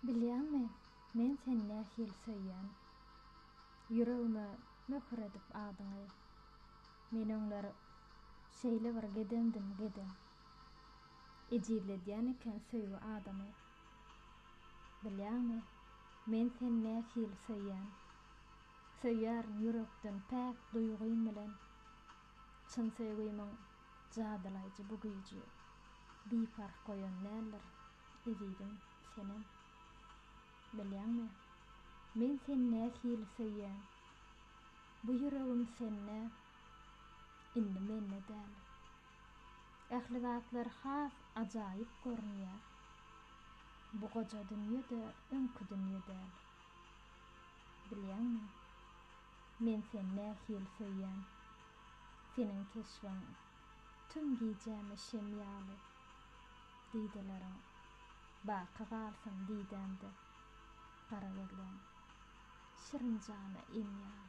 Bilýärmi, men senne hil söýýän. Yüregime möhür edip adyňy. Men oňlary şeýle bir gedemdim gedem. Ejizledýän eken söýgi adamy. Bilýärmi, men senne hil söýýän. Söýýär yürekden päk duýgym bilen. Çyn söýgümiň jadylaýjy bu güýji. Bipark goýan näler? Ejizim senem. Bilýärmi, men senne hil söýýän. Bu yüregim senne, indi menne däl. Ähli zatlar has ajaýyp görünýär. Bu goja dünýede öňkü dünýe däl. Bilýärmi, men senne hil söýýän. Seniň keşfeň tüm gijäme şem ýaly. Diýdelerim, baky galsyn diýdämde. Kara gözlüm, şirin jana em ýaly.